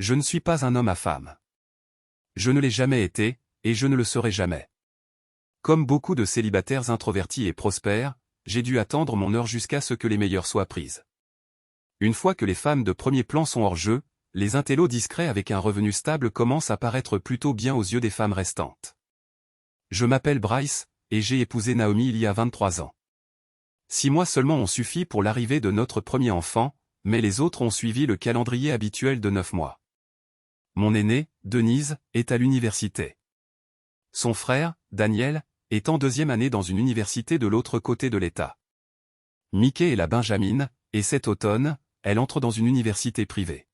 Je ne suis pas un homme à femme. Je ne l'ai jamais été, et je ne le serai jamais. Comme beaucoup de célibataires introvertis et prospères, j'ai dû attendre mon heure jusqu'à ce que les meilleures soient prises. Une fois que les femmes de premier plan sont hors jeu, les intellos discrets avec un revenu stable commencent à paraître plutôt bien aux yeux des femmes restantes. Je m'appelle Bryce, et j'ai épousé Naomi il y a 23 ans. 6 mois seulement ont suffi pour l'arrivée de notre premier enfant, mais les autres ont suivi le calendrier habituel de 9 mois. Mon aîné, Denise, est à l'université. Son frère, Daniel, est en 2e année dans une université de l'autre côté de l'État. Mickey est la Benjamine, et cet automne, elle entre dans une université privée.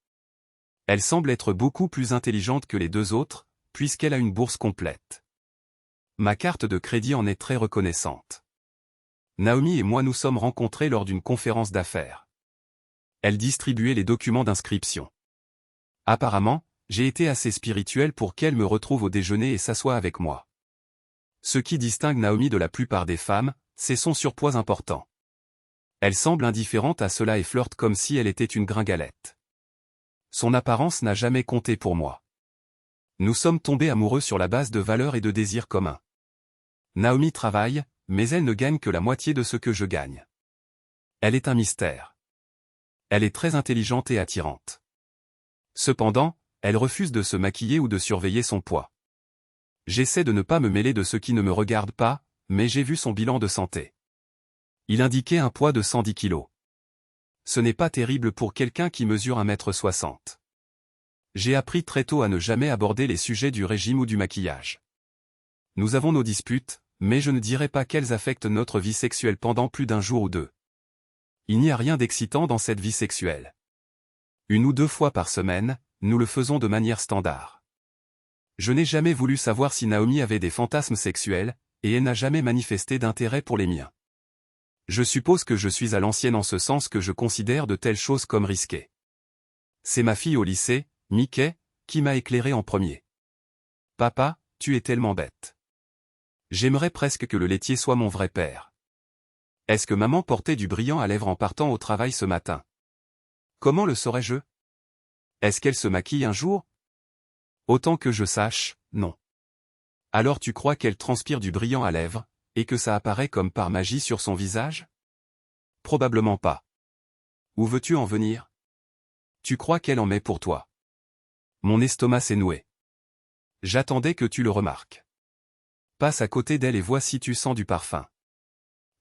Elle semble être beaucoup plus intelligente que les 2 autres, puisqu'elle a une bourse complète. Ma carte de crédit en est très reconnaissante. Naomi et moi nous sommes rencontrés lors d'une conférence d'affaires. Elle distribuait les documents d'inscription. Apparemment, j'ai été assez spirituel pour qu'elle me retrouve au déjeuner et s'assoie avec moi. Ce qui distingue Naomi de la plupart des femmes, c'est son surpoids important. Elle semble indifférente à cela et flirte comme si elle était une gringalette. Son apparence n'a jamais compté pour moi. Nous sommes tombés amoureux sur la base de valeurs et de désirs communs. Naomi travaille, mais elle ne gagne que la moitié de ce que je gagne. Elle est un mystère. Elle est très intelligente et attirante. Cependant, elle refuse de se maquiller ou de surveiller son poids. J'essaie de ne pas me mêler de ce qui ne me regarde pas, mais j'ai vu son bilan de santé. Il indiquait un poids de 110 kilos. Ce n'est pas terrible pour quelqu'un qui mesure 1,60 m. J'ai appris très tôt à ne jamais aborder les sujets du régime ou du maquillage. Nous avons nos disputes, mais je ne dirais pas qu'elles affectent notre vie sexuelle pendant plus d'un jour ou 2. Il n'y a rien d'excitant dans cette vie sexuelle. 1 ou 2 fois par semaine, nous le faisons de manière standard. Je n'ai jamais voulu savoir si Naomi avait des fantasmes sexuels, et elle n'a jamais manifesté d'intérêt pour les miens. Je suppose que je suis à l'ancienne en ce sens que je considère de telles choses comme risquées. C'est ma fille au lycée, Mickey, qui m'a éclairé en premier. Papa, tu es tellement bête. J'aimerais presque que le laitier soit mon vrai père. Est-ce que maman portait du brillant à lèvres en partant au travail ce matin? Comment le saurais-je? Est-ce qu'elle se maquille un jour? Autant que je sache, non. Alors tu crois qu'elle transpire du brillant à lèvres, et que ça apparaît comme par magie sur son visage? Probablement pas. Où veux-tu en venir? Tu crois qu'elle en met pour toi? Mon estomac s'est noué. J'attendais que tu le remarques. Passe à côté d'elle et vois si tu sens du parfum.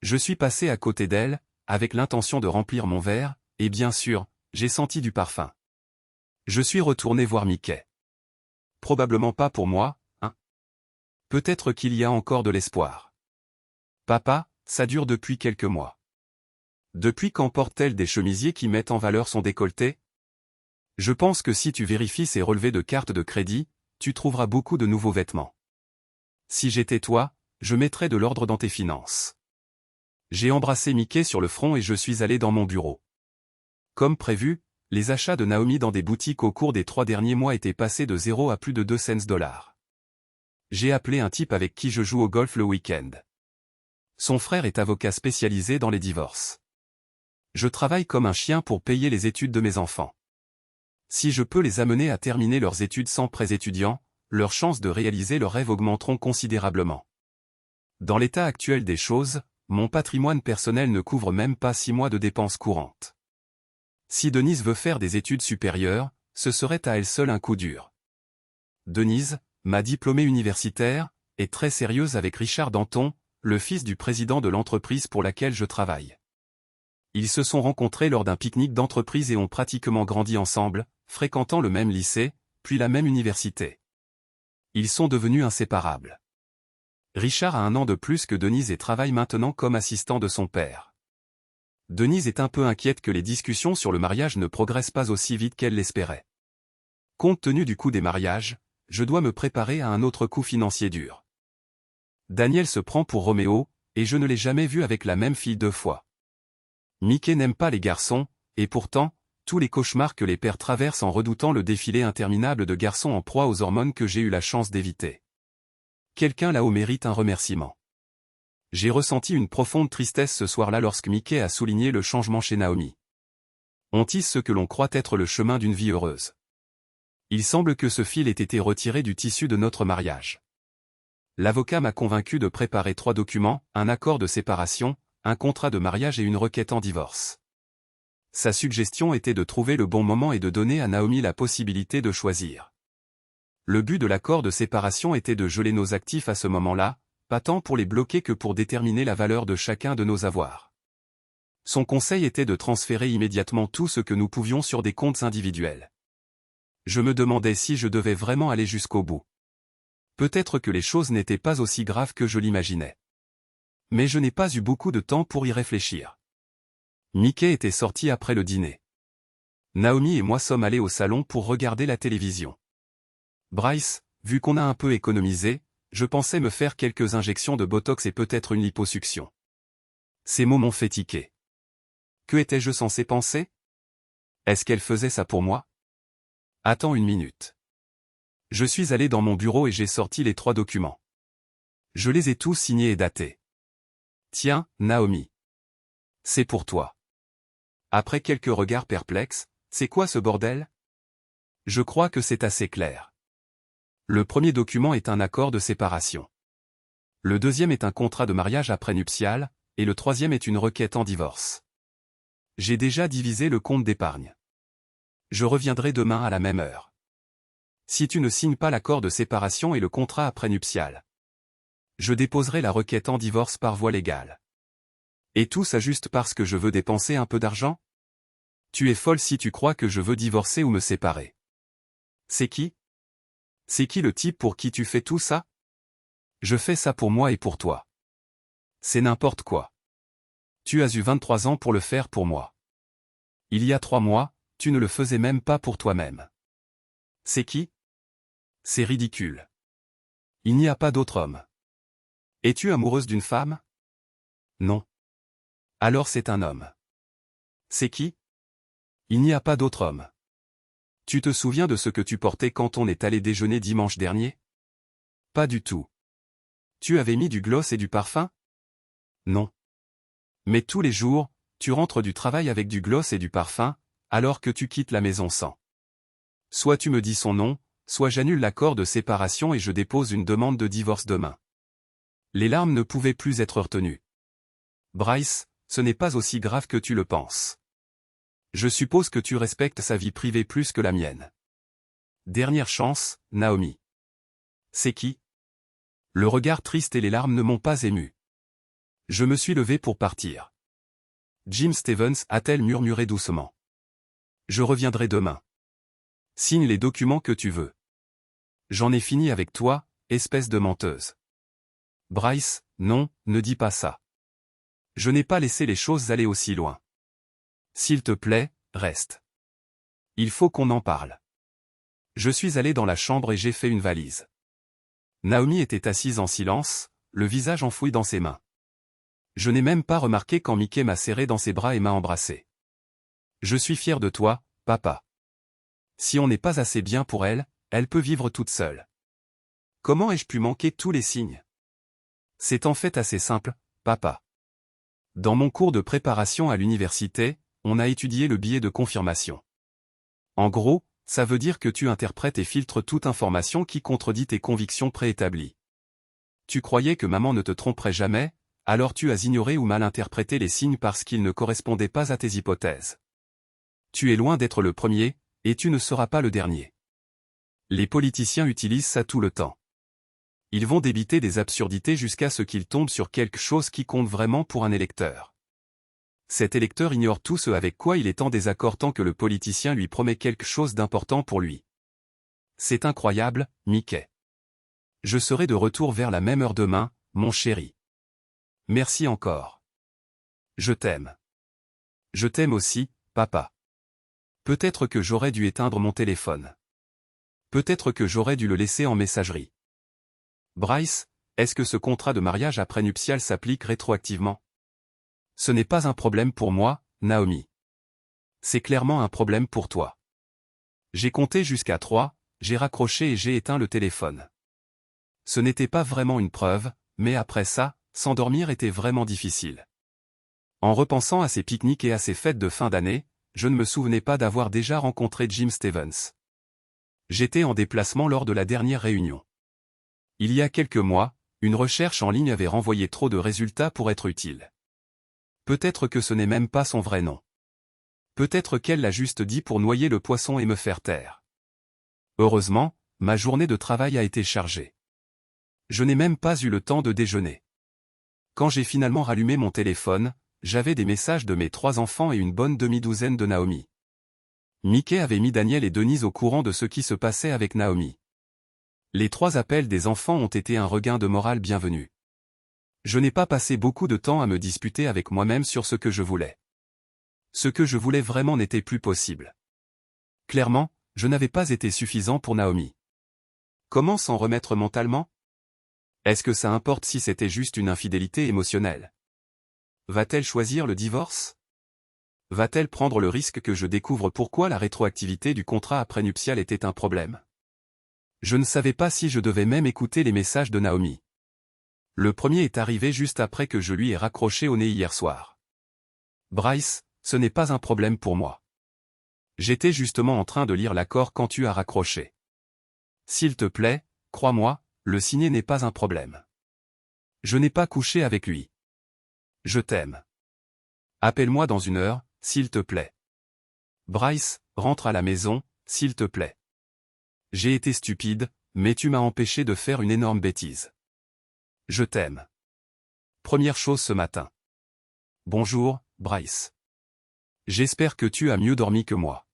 Je suis passé à côté d'elle, avec l'intention de remplir mon verre, et bien sûr, j'ai senti du parfum. Je suis retourné voir Mickey. Probablement pas pour moi, hein? Peut-être qu'il y a encore de l'espoir. Papa, ça dure depuis quelques mois. Depuis quand porte-t-elle des chemisiers qui mettent en valeur son décolleté? Je pense que si tu vérifies ses relevés de carte de crédit, tu trouveras beaucoup de nouveaux vêtements. Si j'étais toi, je mettrais de l'ordre dans tes finances. J'ai embrassé Mickey sur le front et je suis allé dans mon bureau. Comme prévu, les achats de Naomi dans des boutiques au cours des 3 derniers mois étaient passés de 0 à plus de 2 cents $. J'ai appelé un type avec qui je joue au golf le week-end. Son frère est avocat spécialisé dans les divorces. Je travaille comme un chien pour payer les études de mes enfants. Si je peux les amener à terminer leurs études sans prêts étudiants, leurs chances de réaliser leurs rêves augmenteront considérablement. Dans l'état actuel des choses, mon patrimoine personnel ne couvre même pas 6 mois de dépenses courantes. Si Denise veut faire des études supérieures, ce serait à elle seule un coup dur. Denise, ma diplômée universitaire, est très sérieuse avec Richard Danton, le fils du président de l'entreprise pour laquelle je travaille. Ils se sont rencontrés lors d'un pique-nique d'entreprise et ont pratiquement grandi ensemble, fréquentant le même lycée, puis la même université. Ils sont devenus inséparables. Richard a 1 an de plus que Denise et travaille maintenant comme assistant de son père. Denise est un peu inquiète que les discussions sur le mariage ne progressent pas aussi vite qu'elle l'espérait. Compte tenu du coût des mariages, je dois me préparer à un autre coût financier dur. Daniel se prend pour Roméo, et je ne l'ai jamais vu avec la même fille 2 fois. Mickey n'aime pas les garçons, et pourtant, tous les cauchemars que les pères traversent en redoutant le défilé interminable de garçons en proie aux hormones que j'ai eu la chance d'éviter. Quelqu'un là-haut mérite un remerciement. J'ai ressenti une profonde tristesse ce soir-là lorsque Mickey a souligné le changement chez Naomi. On tisse ce que l'on croit être le chemin d'une vie heureuse. Il semble que ce fil ait été retiré du tissu de notre mariage. L'avocat m'a convaincu de préparer 3 documents, un accord de séparation, un contrat de mariage et une requête en divorce. Sa suggestion était de trouver le bon moment et de donner à Naomi la possibilité de choisir. Le but de l'accord de séparation était de geler nos actifs à ce moment-là, pas tant pour les bloquer que pour déterminer la valeur de chacun de nos avoirs. Son conseil était de transférer immédiatement tout ce que nous pouvions sur des comptes individuels. Je me demandais si je devais vraiment aller jusqu'au bout. Peut-être que les choses n'étaient pas aussi graves que je l'imaginais. Mais je n'ai pas eu beaucoup de temps pour y réfléchir. Mickey était sorti après le dîner. Naomi et moi sommes allés au salon pour regarder la télévision. Bryce, vu qu'on a un peu économisé, je pensais me faire quelques injections de Botox et peut-être une liposuction. Ces mots m'ont fait tiquer. Que étais-je censé penser? Est-ce qu'elle faisait ça pour moi? Attends une minute. Je suis allé dans mon bureau et j'ai sorti les 3 documents. Je les ai tous signés et datés. Tiens, Naomi. C'est pour toi. Après quelques regards perplexes, c'est quoi ce bordel? Je crois que c'est assez clair. Le premier document est un accord de séparation. Le deuxième est un contrat de mariage après nuptial, et le troisième est une requête en divorce. J'ai déjà divisé le compte d'épargne. Je reviendrai demain à la même heure. Si tu ne signes pas l'accord de séparation et le contrat après nuptial, je déposerai la requête en divorce par voie légale. Et tout ça juste parce que je veux dépenser un peu d'argent? Tu es folle si tu crois que je veux divorcer ou me séparer. C'est qui? C'est qui le type pour qui tu fais tout ça? Je fais ça pour moi et pour toi. C'est n'importe quoi. Tu as eu 23 ans pour le faire pour moi. Il y a 3 mois, tu ne le faisais même pas pour toi-même. C'est qui? C'est ridicule. Il n'y a pas d'autre homme. Es-tu amoureuse d'une femme? Non. Alors c'est un homme. C'est qui? Il n'y a pas d'autre homme. Tu te souviens de ce que tu portais quand on est allé déjeuner dimanche dernier? Pas du tout. Tu avais mis du gloss et du parfum? Non. Mais tous les jours, tu rentres du travail avec du gloss et du parfum, alors que tu quittes la maison sans. Soit tu me dis son nom, soit j'annule l'accord de séparation et je dépose une demande de divorce demain. Les larmes ne pouvaient plus être retenues. Bryce, ce n'est pas aussi grave que tu le penses. Je suppose que tu respectes sa vie privée plus que la mienne. Dernière chance, Naomi. C'est qui? Le regard triste et les larmes ne m'ont pas ému. Je me suis levé pour partir. Jim Stevens, a-t-elle murmuré doucement. Je reviendrai demain. Signe les documents que tu veux. J'en ai fini avec toi, espèce de menteuse. Bryce, non, ne dis pas ça. Je n'ai pas laissé les choses aller aussi loin. S'il te plaît, reste. Il faut qu'on en parle. Je suis allé dans la chambre et j'ai fait une valise. Naomi était assise en silence, le visage enfoui dans ses mains. Je n'ai même pas remarqué quand Mickey m'a serré dans ses bras et m'a embrassé. Je suis fier de toi, papa. Si on n'est pas assez bien pour elle, elle peut vivre toute seule. Comment ai-je pu manquer tous les signes? C'est en fait assez simple, papa. Dans mon cours de préparation à l'université, on a étudié le biais de confirmation. En gros, ça veut dire que tu interprètes et filtres toute information qui contredit tes convictions préétablies. Tu croyais que maman ne te tromperait jamais, alors tu as ignoré ou mal interprété les signes parce qu'ils ne correspondaient pas à tes hypothèses. Tu es loin d'être le premier, et tu ne seras pas le dernier. Les politiciens utilisent ça tout le temps. Ils vont débiter des absurdités jusqu'à ce qu'ils tombent sur quelque chose qui compte vraiment pour un électeur. Cet électeur ignore tout ce avec quoi il est en désaccord tant que le politicien lui promet quelque chose d'important pour lui. C'est incroyable, Mickey. Je serai de retour vers la même heure demain, mon chéri. Merci encore. Je t'aime. Je t'aime aussi, papa. Peut-être que j'aurais dû éteindre mon téléphone. Peut-être que j'aurais dû le laisser en messagerie. Bryce, est-ce que ce contrat de mariage après nuptial s'applique rétroactivement? Ce n'est pas un problème pour moi, Naomi. C'est clairement un problème pour toi. J'ai compté jusqu'à 3, j'ai raccroché et j'ai éteint le téléphone. Ce n'était pas vraiment une preuve, mais après ça, s'endormir était vraiment difficile. En repensant à ces pique-niques et à ces fêtes de fin d'année, je ne me souvenais pas d'avoir déjà rencontré Jim Stevens. J'étais en déplacement lors de la dernière réunion. Il y a quelques mois, une recherche en ligne avait renvoyé trop de résultats pour être utile. Peut-être que ce n'est même pas son vrai nom. Peut-être qu'elle l'a juste dit pour noyer le poisson et me faire taire. Heureusement, ma journée de travail a été chargée. Je n'ai même pas eu le temps de déjeuner. Quand j'ai finalement rallumé mon téléphone, j'avais des messages de mes 3 enfants et une bonne demi-douzaine de Naomi. Mickey avait mis Daniel et Denise au courant de ce qui se passait avec Naomi. Les 3 appels des enfants ont été un regain de morale bienvenu. Je n'ai pas passé beaucoup de temps à me disputer avec moi-même sur ce que je voulais. Ce que je voulais vraiment n'était plus possible. Clairement, je n'avais pas été suffisant pour Naomi. Comment s'en remettre mentalement? Est-ce que ça importe si c'était juste une infidélité émotionnelle? Va-t-elle choisir le divorce? Va-t-elle prendre le risque que je découvre pourquoi la rétroactivité du contrat après-nuptial était un problème? Je ne savais pas si je devais même écouter les messages de Naomi. Le premier est arrivé juste après que je lui ai raccroché au nez hier soir. Bryce, ce n'est pas un problème pour moi. J'étais justement en train de lire l'accord quand tu as raccroché. S'il te plaît, crois-moi, le signer n'est pas un problème. Je n'ai pas couché avec lui. Je t'aime. Appelle-moi dans 1 heure, s'il te plaît. Bryce, rentre à la maison, s'il te plaît. J'ai été stupide, mais tu m'as empêché de faire une énorme bêtise. Je t'aime. Première chose ce matin. Bonjour, Bryce. J'espère que tu as mieux dormi que moi.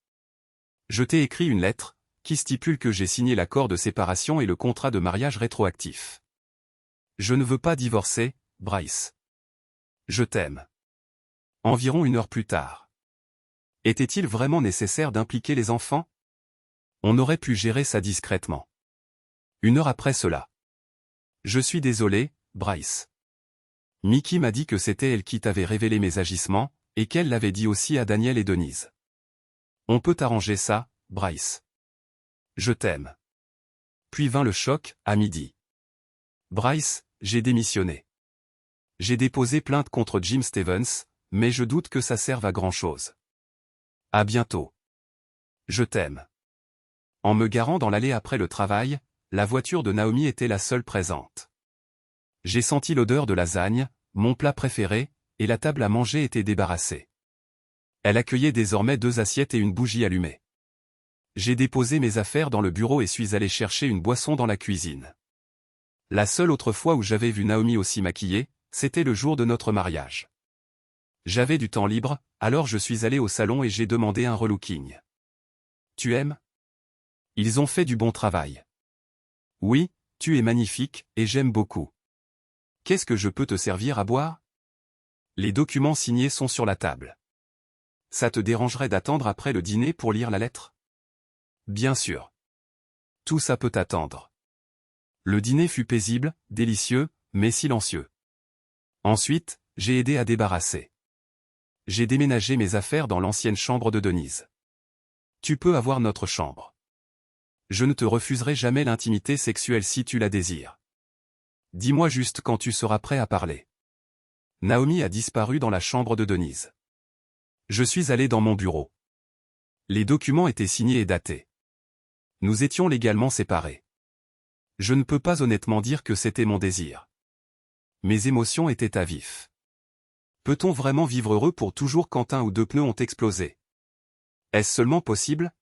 Je t'ai écrit une lettre, qui stipule que j'ai signé l'accord de séparation et le contrat de mariage rétroactif. Je ne veux pas divorcer, Bryce. Je t'aime. Environ 1 heure plus tard. Était-il vraiment nécessaire d'impliquer les enfants? On aurait pu gérer ça discrètement. 1 heure après cela. Je suis désolé, Bryce. Mickey m'a dit que c'était elle qui t'avait révélé mes agissements, et qu'elle l'avait dit aussi à Daniel et Denise. On peut arranger ça, Bryce. Je t'aime. Puis vint le choc, à midi. Bryce, j'ai démissionné. J'ai déposé plainte contre Jim Stevens, mais je doute que ça serve à grand-chose. À bientôt. Je t'aime. En me garant dans l'allée après le travail, la voiture de Naomi était la seule présente. J'ai senti l'odeur de lasagne, mon plat préféré, et la table à manger était débarrassée. Elle accueillait désormais 2 assiettes et une bougie allumée. J'ai déposé mes affaires dans le bureau et suis allé chercher une boisson dans la cuisine. La seule autre fois où j'avais vu Naomi aussi maquillée, c'était le jour de notre mariage. J'avais du temps libre, alors je suis allé au salon et j'ai demandé un relooking. Tu aimes? Ils ont fait du bon travail. Oui, tu es magnifique, et j'aime beaucoup. Qu'est-ce que je peux te servir à boire? Les documents signés sont sur la table. Ça te dérangerait d'attendre après le dîner pour lire la lettre? Bien sûr. Tout ça peut attendre. Le dîner fut paisible, délicieux, mais silencieux. Ensuite, j'ai aidé à débarrasser. J'ai déménagé mes affaires dans l'ancienne chambre de Denise. Tu peux avoir notre chambre. Je ne te refuserai jamais l'intimité sexuelle si tu la désires. Dis-moi juste quand tu seras prêt à parler. Naomi a disparu dans la chambre de Denise. Je suis allé dans mon bureau. Les documents étaient signés et datés. Nous étions légalement séparés. Je ne peux pas honnêtement dire que c'était mon désir. Mes émotions étaient à vif. Peut-on vraiment vivre heureux pour toujours quand 1 ou 2 pneus ont explosé? Est-ce seulement possible?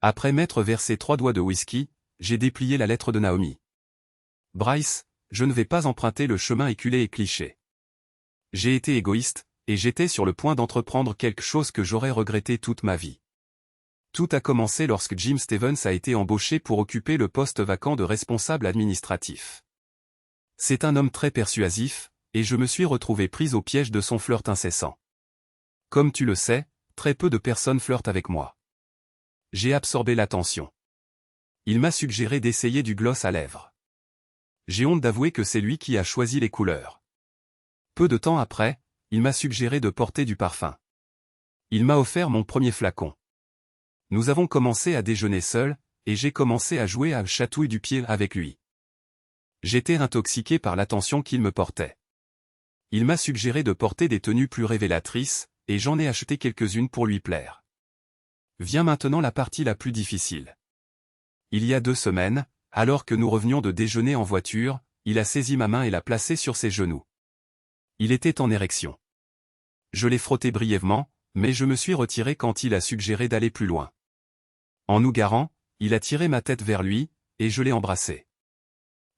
Après m'être versé 3 doigts de whisky, j'ai déplié la lettre de Naomi. Bryce, je ne vais pas emprunter le chemin éculé et cliché. J'ai été égoïste, et j'étais sur le point d'entreprendre quelque chose que j'aurais regretté toute ma vie. Tout a commencé lorsque Jim Stevens a été embauché pour occuper le poste vacant de responsable administratif. C'est un homme très persuasif, et je me suis retrouvé prise au piège de son flirt incessant. Comme tu le sais, très peu de personnes flirtent avec moi. J'ai absorbé l'attention. Il m'a suggéré d'essayer du gloss à lèvres. J'ai honte d'avouer que c'est lui qui a choisi les couleurs. Peu de temps après, il m'a suggéré de porter du parfum. Il m'a offert mon premier flacon. Nous avons commencé à déjeuner seuls, et j'ai commencé à jouer à chatouille du pied avec lui. J'étais intoxiqué par l'attention qu'il me portait. Il m'a suggéré de porter des tenues plus révélatrices, et j'en ai acheté quelques-unes pour lui plaire. Vient maintenant la partie la plus difficile. Il y a 2 semaines, alors que nous revenions de déjeuner en voiture, il a saisi ma main et l'a placée sur ses genoux. Il était en érection. Je l'ai frotté brièvement, mais je me suis retiré quand il a suggéré d'aller plus loin. En nous garant, il a tiré ma tête vers lui, et je l'ai embrassé.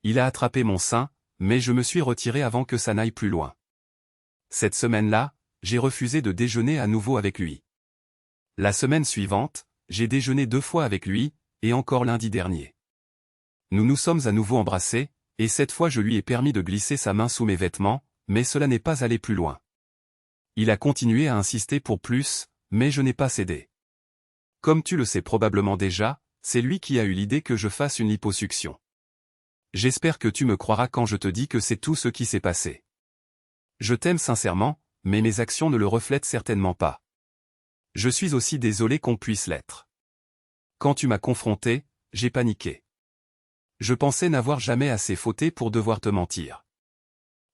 Il a attrapé mon sein, mais je me suis retiré avant que ça n'aille plus loin. Cette semaine-là, j'ai refusé de déjeuner à nouveau avec lui. La semaine suivante, j'ai déjeuné 2 fois avec lui, et encore lundi dernier. Nous nous sommes à nouveau embrassés, et cette fois je lui ai permis de glisser sa main sous mes vêtements, mais cela n'est pas allé plus loin. Il a continué à insister pour plus, mais je n'ai pas cédé. Comme tu le sais probablement déjà, c'est lui qui a eu l'idée que je fasse une liposuction. J'espère que tu me croiras quand je te dis que c'est tout ce qui s'est passé. Je t'aime sincèrement, mais mes actions ne le reflètent certainement pas. Je suis aussi désolé qu'on puisse l'être. Quand tu m'as confronté, j'ai paniqué. Je pensais n'avoir jamais assez fauté pour devoir te mentir.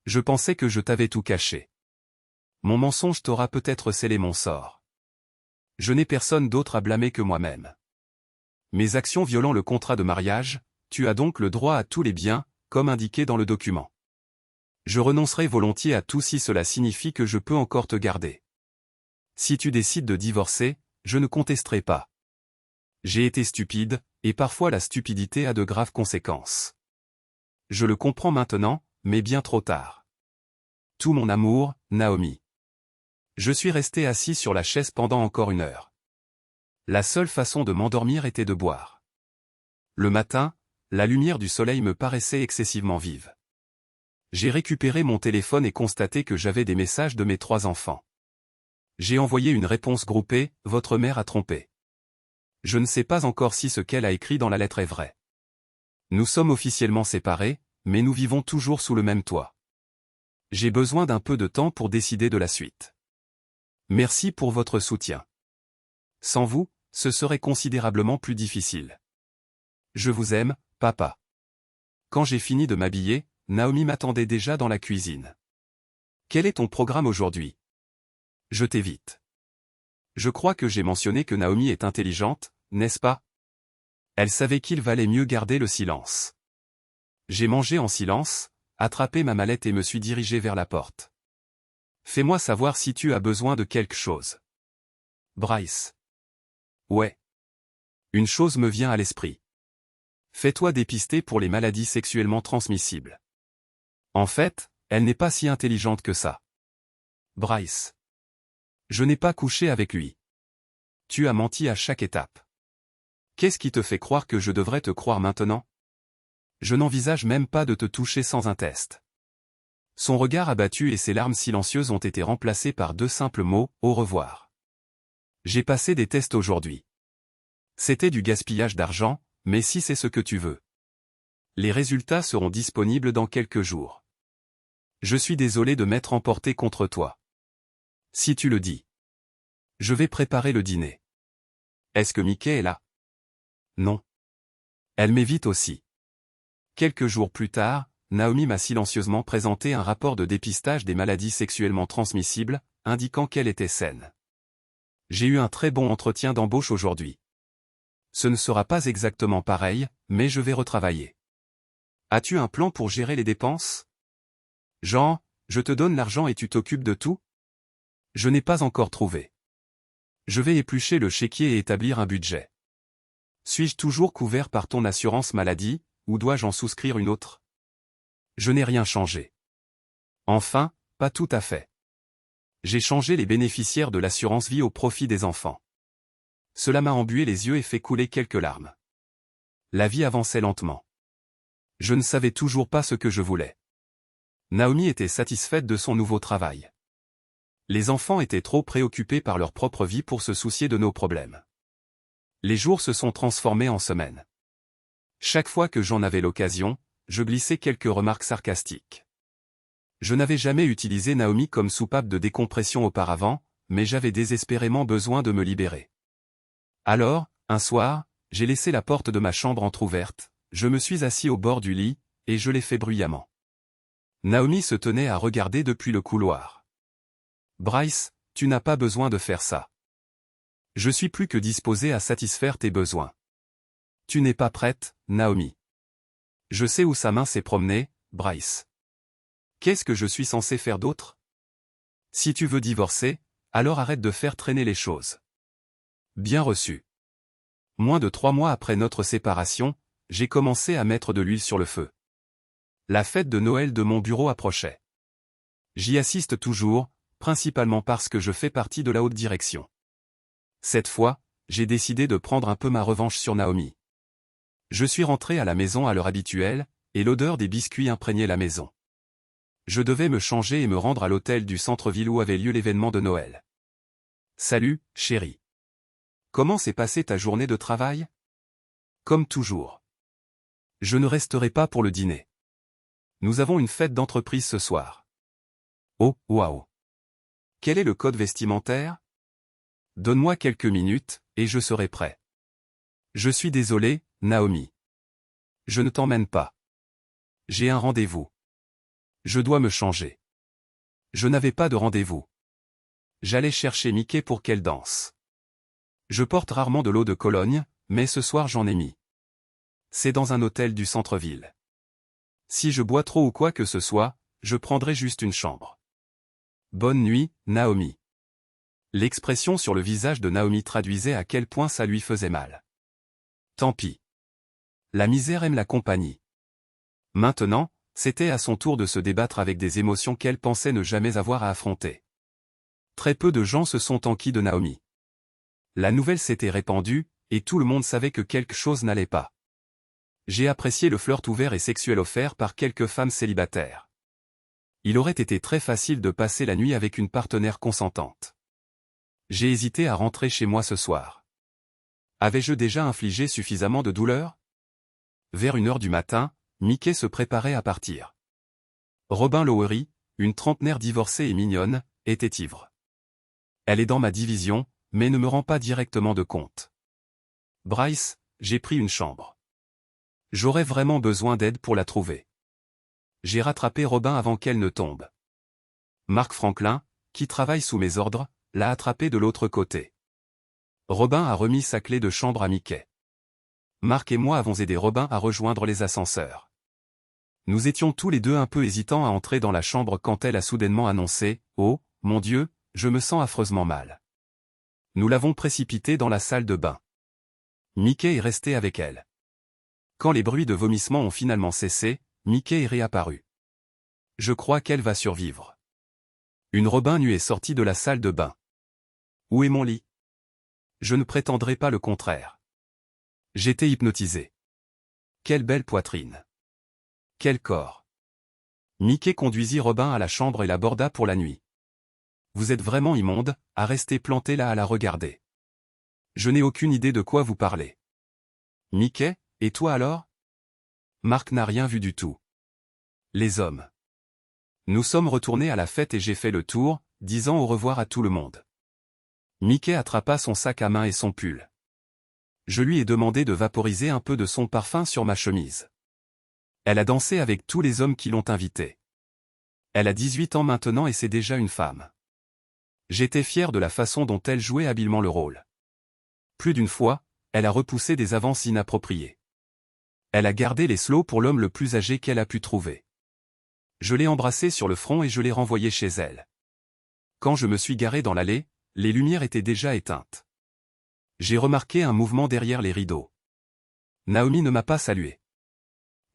Je pensais que je t'avais tout caché. Mon mensonge t'aura peut-être scellé mon sort. Je n'ai personne d'autre à blâmer que moi-même. Mes actions violant le contrat de mariage, tu as donc le droit à tous les biens, comme indiqué dans le document. Je renoncerai volontiers à tout si cela signifie que je peux encore te garder. Si tu décides de divorcer, je ne contesterai pas. J'ai été stupide, et parfois la stupidité a de graves conséquences. Je le comprends maintenant, mais bien trop tard. Tout mon amour, Naomi. Je suis resté assis sur la chaise pendant encore 1 heure. La seule façon de m'endormir était de boire. Le matin, la lumière du soleil me paraissait excessivement vive. J'ai récupéré mon téléphone et constaté que j'avais des messages de mes 3 enfants. J'ai envoyé une réponse groupée, « Votre mère a trompé ». Je ne sais pas encore si ce qu'elle a écrit dans la lettre est vrai. Nous sommes officiellement séparés, mais nous vivons toujours sous le même toit. J'ai besoin d'un peu de temps pour décider de la suite. Merci pour votre soutien. Sans vous, ce serait considérablement plus difficile. Je vous aime, papa. Quand j'ai fini de m'habiller, Naomi m'attendait déjà dans la cuisine. Quel est ton programme aujourd'hui? Je t'évite. Je crois que j'ai mentionné que Naomi est intelligente, n'est-ce pas? Elle savait qu'il valait mieux garder le silence. J'ai mangé en silence, attrapé ma mallette et me suis dirigé vers la porte. Fais-moi savoir si tu as besoin de quelque chose. Bryce. Ouais. Une chose me vient à l'esprit. Fais-toi dépister pour les maladies sexuellement transmissibles. En fait, elle n'est pas si intelligente que ça. Bryce. Je n'ai pas couché avec lui. Tu as menti à chaque étape. Qu'est-ce qui te fait croire que je devrais te croire maintenant? Je n'envisage même pas de te toucher sans un test. Son regard abattu et ses larmes silencieuses ont été remplacés par 2 simples mots, au revoir. J'ai passé des tests aujourd'hui. C'était du gaspillage d'argent, mais si c'est ce que tu veux. Les résultats seront disponibles dans quelques jours. Je suis désolé de m'être emporté contre toi. Si tu le dis. Je vais préparer le dîner. Est-ce que Mickey est là? Non. Elle m'évite aussi. Quelques jours plus tard, Naomi m'a silencieusement présenté un rapport de dépistage des maladies sexuellement transmissibles, indiquant qu'elle était saine. J'ai eu un très bon entretien d'embauche aujourd'hui. Ce ne sera pas exactement pareil, mais je vais retravailler. As-tu un plan pour gérer les dépenses? Jean, je te donne l'argent et tu t'occupes de tout? Je n'ai pas encore trouvé. Je vais éplucher le chéquier et établir un budget. Suis-je toujours couvert par ton assurance maladie, ou dois-je en souscrire une autre? Je n'ai rien changé. Enfin, pas tout à fait. J'ai changé les bénéficiaires de l'assurance vie au profit des enfants. Cela m'a embué les yeux et fait couler quelques larmes. La vie avançait lentement. Je ne savais toujours pas ce que je voulais. Naomi était satisfaite de son nouveau travail. Les enfants étaient trop préoccupés par leur propre vie pour se soucier de nos problèmes. Les jours se sont transformés en semaines. Chaque fois que j'en avais l'occasion, je glissais quelques remarques sarcastiques. Je n'avais jamais utilisé Naomi comme soupape de décompression auparavant, mais j'avais désespérément besoin de me libérer. Alors, un soir, j'ai laissé la porte de ma chambre entr'ouverte, je me suis assis au bord du lit, et je l'ai fait bruyamment. Naomi se tenait à regarder depuis le couloir. Bryce, tu n'as pas besoin de faire ça. Je suis plus que disposé à satisfaire tes besoins. Tu n'es pas prête, Naomi. Je sais où sa main s'est promenée, Bryce. Qu'est-ce que je suis censé faire d'autre? Si tu veux divorcer, alors arrête de faire traîner les choses. Bien reçu. Moins de 3 mois après notre séparation, j'ai commencé à mettre de l'huile sur le feu. La fête de Noël de mon bureau approchait. J'y assiste toujours, principalement parce que je fais partie de la haute direction. Cette fois, j'ai décidé de prendre un peu ma revanche sur Naomi. Je suis rentré à la maison à l'heure habituelle, et l'odeur des biscuits imprégnait la maison. Je devais me changer et me rendre à l'hôtel du centre-ville où avait lieu l'événement de Noël. Salut, chérie. Comment s'est passée ta journée de travail? Comme toujours. Je ne resterai pas pour le dîner. Nous avons une fête d'entreprise ce soir. Oh, waouh. Quel est le code vestimentaire? Donne-moi quelques minutes, et je serai prêt. Je suis désolé, Naomi. Je ne t'emmène pas. J'ai un rendez-vous. Je dois me changer. Je n'avais pas de rendez-vous. J'allais chercher Mickey pour qu'elle danse. Je porte rarement de l'eau de Cologne, mais ce soir j'en ai mis. C'est dans un hôtel du centre-ville. Si je bois trop ou quoi que ce soit, je prendrai juste une chambre. Bonne nuit, Naomi. L'expression sur le visage de Naomi traduisait à quel point ça lui faisait mal. Tant pis. La misère aime la compagnie. Maintenant, c'était à son tour de se débattre avec des émotions qu'elle pensait ne jamais avoir à affronter. Très peu de gens se sont enquis de Naomi. La nouvelle s'était répandue, et tout le monde savait que quelque chose n'allait pas. J'ai apprécié le flirt ouvert et sexuel offert par quelques femmes célibataires. Il aurait été très facile de passer la nuit avec une partenaire consentante. J'ai hésité à rentrer chez moi ce soir. Avais-je déjà infligé suffisamment de douleur? Vers 1 heure du matin, Mickey se préparait à partir. Robin Lowery, une trentenaire divorcée et mignonne, était ivre. Elle est dans ma division, mais ne me rend pas directement de compte. Bryce, j'ai pris une chambre. J'aurais vraiment besoin d'aide pour la trouver. J'ai rattrapé Robin avant qu'elle ne tombe. Mark Franklin, qui travaille sous mes ordres, l'a attrapé de l'autre côté. Robin a remis sa clé de chambre à Mickey. Mark et moi avons aidé Robin à rejoindre les ascenseurs. Nous étions tous les deux un peu hésitants à entrer dans la chambre quand elle a soudainement annoncé « Oh, mon Dieu, je me sens affreusement mal ». Nous l'avons précipitée dans la salle de bain. Mickey est resté avec elle. Quand les bruits de vomissement ont finalement cessé, Mickey est réapparu. Je crois qu'elle va survivre. Une Robin nue est sortie de la salle de bain. Où est mon lit? Je ne prétendrai pas le contraire. J'étais hypnotisé. Quelle belle poitrine. Quel corps. Mickey conduisit Robin à la chambre et l'aborda pour la nuit. Vous êtes vraiment immonde, à rester planté là à la regarder. Je n'ai aucune idée de quoi vous parlez. Mickey, et toi alors? Mark n'a rien vu du tout. Les hommes. Nous sommes retournés à la fête et j'ai fait le tour, disant au revoir à tout le monde. Mickey attrapa son sac à main et son pull. Je lui ai demandé de vaporiser un peu de son parfum sur ma chemise. Elle a dansé avec tous les hommes qui l'ont invitée. Elle a 18 ans maintenant et c'est déjà une femme. J'étais fier de la façon dont elle jouait habilement le rôle. Plus d'une fois, elle a repoussé des avances inappropriées. Elle a gardé les slows pour l'homme le plus âgé qu'elle a pu trouver. Je l'ai embrassée sur le front et je l'ai renvoyée chez elle. Quand je me suis garé dans l'allée, les lumières étaient déjà éteintes. J'ai remarqué un mouvement derrière les rideaux. Naomi ne m'a pas salué.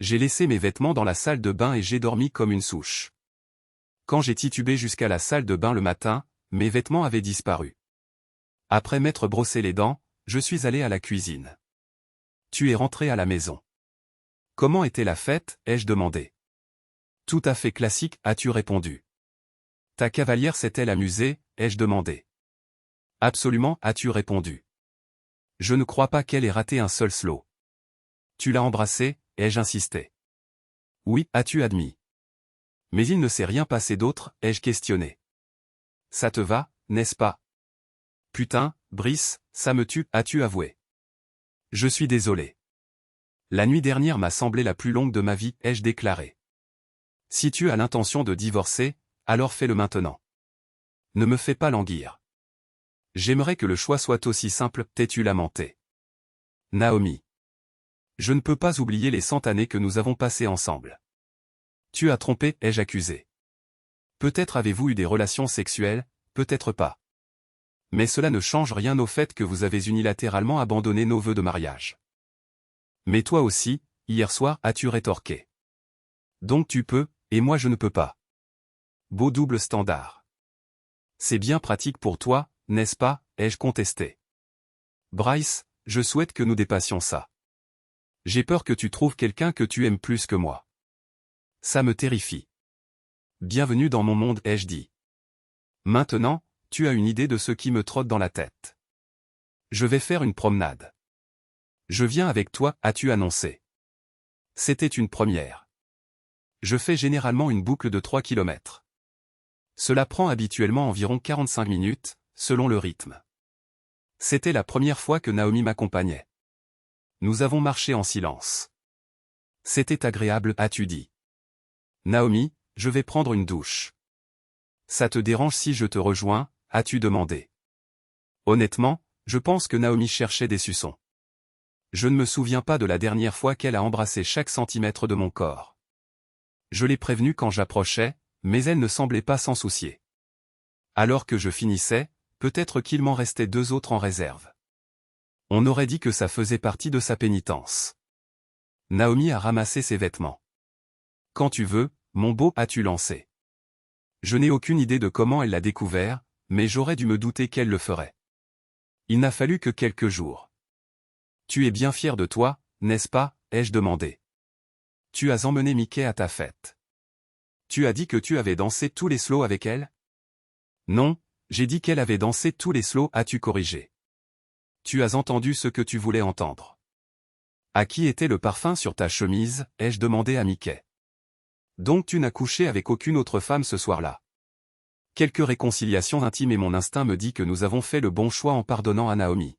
J'ai laissé mes vêtements dans la salle de bain et j'ai dormi comme une souche. Quand j'ai titubé jusqu'à la salle de bain le matin, mes vêtements avaient disparu. Après m'être brossé les dents, je suis allé à la cuisine. Tu es rentré à la maison. Comment était la fête, ai-je demandé. Tout à fait classique, as-tu répondu. Ta cavalière s'est-elle amusée, ai-je demandé. Absolument, as-tu répondu. Je ne crois pas qu'elle ait raté un seul slow. Tu l'as embrassée, ai-je insisté. Oui, as-tu admis. Mais il ne s'est rien passé d'autre, ai-je questionné. Ça te va, n'est-ce pas? Putain, Brice, ça me tue, as-tu avoué. Je suis désolé. La nuit dernière m'a semblé la plus longue de ma vie, ai-je déclaré. Si tu as l'intention de divorcer, alors fais-le maintenant. Ne me fais pas languir. J'aimerais que le choix soit aussi simple, t'es-tu lamenté. Naomi. Je ne peux pas oublier les 100 années que nous avons passées ensemble. Tu as trompé, ai-je accusé. Peut-être avez-vous eu des relations sexuelles, peut-être pas. Mais cela ne change rien au fait que vous avez unilatéralement abandonné nos vœux de mariage. Mais toi aussi, hier soir, as-tu rétorqué. Donc tu peux, et moi je ne peux pas. Beau double standard. C'est bien pratique pour toi, n'est-ce pas, ai-je contesté. Bryce, je souhaite que nous dépassions ça. J'ai peur que tu trouves quelqu'un que tu aimes plus que moi. Ça me terrifie. Bienvenue dans mon monde, ai-je dit. Maintenant, tu as une idée de ce qui me trotte dans la tête. Je vais faire une promenade. Je viens avec toi, as-tu annoncé. C'était une première. Je fais généralement une boucle de 3 km. Cela prend habituellement environ 45 minutes, selon le rythme. C'était la première fois que Naomi m'accompagnait. Nous avons marché en silence. C'était agréable, as-tu dit. Naomi, je vais prendre une douche. Ça te dérange si je te rejoins, as-tu demandé. Honnêtement, je pense que Naomi cherchait des suçons. Je ne me souviens pas de la dernière fois qu'elle a embrassé chaque centimètre de mon corps. Je l'ai prévenue quand j'approchais, mais elle ne semblait pas s'en soucier. Alors que je finissais, peut-être qu'il m'en restait 2 autres en réserve. On aurait dit que ça faisait partie de sa pénitence. Naomi a ramassé ses vêtements. Quand tu veux, mon beau, as-tu lancé. Je n'ai aucune idée de comment elle l'a découvert, mais j'aurais dû me douter qu'elle le ferait. Il n'a fallu que quelques jours. Tu es bien fier de toi, n'est-ce pas, ai-je demandé. Tu as emmené Mickey à ta fête. Tu as dit que tu avais dansé tous les slows avec elle? Non, j'ai dit qu'elle avait dansé tous les slows, as-tu corrigé. Tu as entendu ce que tu voulais entendre. À qui était le parfum sur ta chemise, ai-je demandé à Mickey. Donc tu n'as couché avec aucune autre femme ce soir-là. Quelques réconciliations intimes et mon instinct me dit que nous avons fait le bon choix en pardonnant à Naomi.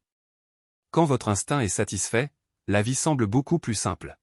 Quand votre instinct est satisfait, la vie semble beaucoup plus simple.